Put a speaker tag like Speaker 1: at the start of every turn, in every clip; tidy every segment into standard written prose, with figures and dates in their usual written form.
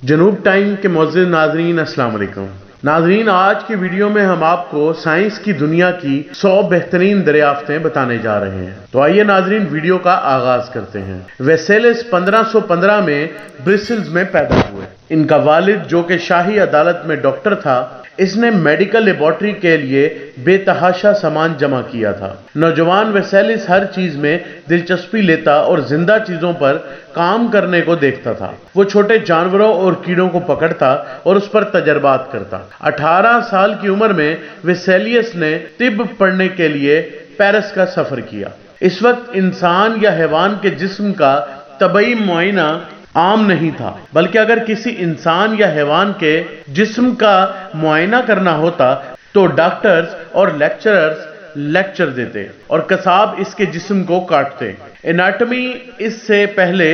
Speaker 1: جنوب ٹائم کے معزز ناظرین السلام علیکم۔ ناظرین، آج کی ویڈیو میں ہم آپ کو سائنس کی دنیا کی 100 بہترین دریافتیں بتانے جا رہے ہیں۔ تو آئیے ناظرین ویڈیو کا آغاز کرتے ہیں۔ ویسیلس 1515 میں برسلز میں پیدا ہوئے۔ ان کا والد جو کہ شاہی عدالت میں ڈاکٹر تھا، اس نے میڈیکل لیبارٹری کے لیے بے تحاشا سامان جمع کیا تھا۔ نوجوان ویسیلس ہر چیز میں دلچسپی لیتا اور زندہ چیزوں پر کام کرنے کو دیکھتا تھا۔ وہ چھوٹے جانوروں اور کیڑوں کو پکڑتا اور اس پر تجربات کرتا۔ 18 سال کی عمر میں ویسیلس نے طب پڑھنے کے لیے پیرس کا سفر کیا۔ اس وقت انسان یا حیوان کے جسم کا طبی معائنہ عام نہیں تھا، بلکہ اگر کسی انسان یا حیوان کے جسم کا معائنہ کرنا ہوتا تو ڈاکٹرز اور لیکچررز لیکچر دیتے اور قصاب اس کے جسم کو کاٹتے۔ اناٹمی اس سے پہلے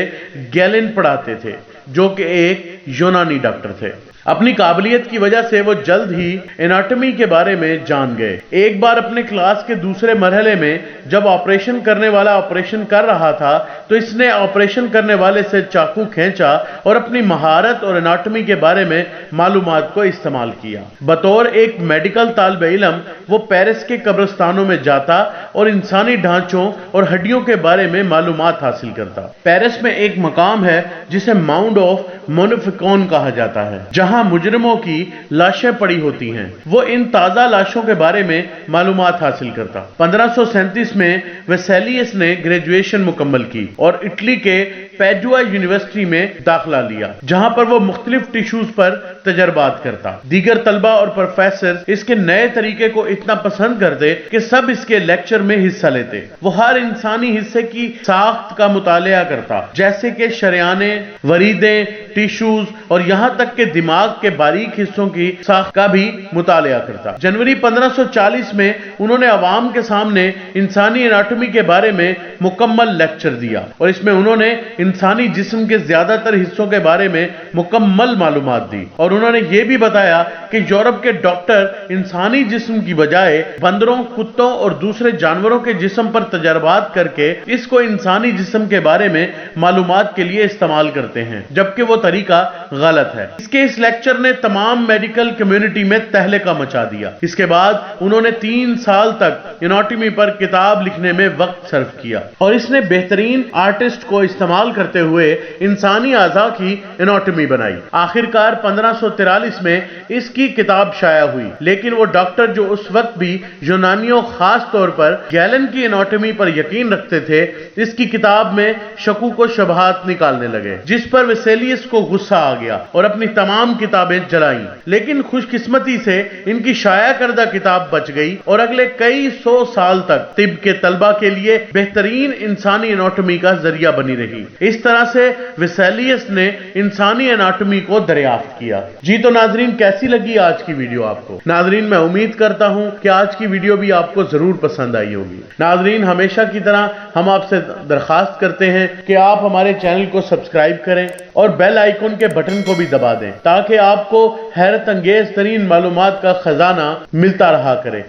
Speaker 1: گیلن پڑھاتے تھے، جو کہ ایک یونانی ڈاکٹر تھے۔ اپنی قابلیت کی وجہ سے وہ جلد ہی اناٹمی کے بارے میں جان گئے۔ ایک بار اپنے کلاس کے دوسرے مرحلے میں جب آپریشن کرنے والا آپریشن کر رہا تھا تو اس نے آپریشن کرنے والے سے چاقو کھینچا اور اپنی مہارت اور اناٹمی کے بارے میں معلومات کو استعمال کیا۔ بطور ایک میڈیکل طالب علم وہ پیرس کے قبرستانوں میں جاتا اور انسانی ڈھانچوں اور ہڈیوں کے بارے میں معلومات حاصل کرتا۔ پیرس میں ایک مقام ہے جسے ماؤنڈ آف مونوفیکون کہا جاتا ہے، جہاں مجرموں کی لاشیں پڑی ہوتی ہیں۔ وہ ان تازہ لاشوں کے بارے میں معلومات حاصل کرتا۔ 1537 میں ویسیلس نے گریجویشن مکمل کی اور اٹلی کے پیڈوا یونیورسٹی میں داخلہ لیا، جہاں پر وہ مختلف ٹیشوز پر تجربات کرتا۔ دیگر طلبہ اور پروفیسر اس کے نئے طریقے کو اتنا پسند کرتے کہ سب اس کے لیکچر میں حصہ لیتے۔ وہ ہر انسانی حصے کی ساخت کا مطالعہ کرتا، جیسے کہ شریانیں، وریدیں، ٹیشوز اور یہاں تک کہ دماغ کے باریک حصوں کی ساخت کا بھی مطالعہ کرتا۔ جنوری 1540 میں انہوں نے عوام کے سامنے انسانی اناٹمی کے بارے میں مکمل لیکچر دیا اور اس میں انہوں نے انسانی جسم کے زیادہ تر حصوں کے بارے میں مکمل معلومات دی، اور انہوں نے یہ بھی بتایا کہ یورپ کے ڈاکٹر انسانی جسم کی بجائے بندروں، کتوں اور دوسرے جانوروں کے جسم پر تجربات کر کے اس کو انسانی جسم کے بارے میں معلومات کے لیے استعمال کرتے ہیں، جبکہ وہ طریقہ غلط ہے۔ اس لیکچر نے تمام میڈیکل کمیونٹی میں تہلکہ مچا دیا۔ اس کے بعد انہوں نے 3 سال تک اناٹمی پر کتاب لکھنے میں وقت صرف کیا اور اس نے بہترین آرٹسٹ کو استعمال کرتے ہوئے انسانی اعضاء کی اناٹمی بنائی۔ آخرکار 1543 میں اس کی کتاب شائع ہوئی، لیکن وہ ڈاکٹر جو اس وقت بھی یونانیوں خاص طور پر گیلن کی اناٹمی پر یقین رکھتے تھے، اس کی کتاب میں شکوک و شبہات نکالنے لگے، جس پر ویسیلس کو غصہ آ گیا اور اپنی تمام کتابیں جلائیں۔ لیکن خوش قسمتی سے ان کی شائع کردہ کتاب بچ گئی اور اگلے کئی 100 سال تک طب کے طلبہ کے لیے بہترین انسانی اناٹمی کا ذریعہ بنی رہی۔ اس طرح سے ویسیلس نے انسانی اناٹمی کو دریافت کیا۔ جی تو ناظرین، کیسی لگی آج کی ویڈیو آپ کو؟ ناظرین، میں امید کرتا ہوں کہ آج کی ویڈیو بھی آپ کو ضرور پسند آئی ہوگی۔ ناظرین، ہمیشہ کی طرح ہم آپ سے درخواست کرتے ہیں کہ آپ ہمارے چینل کو سبسکرائب کریں اور بیل آئیکن کے بٹن کو بھی دبا دیں، تاکہ آپ کو حیرت انگیز ترین معلومات کا خزانہ ملتا رہا کرے۔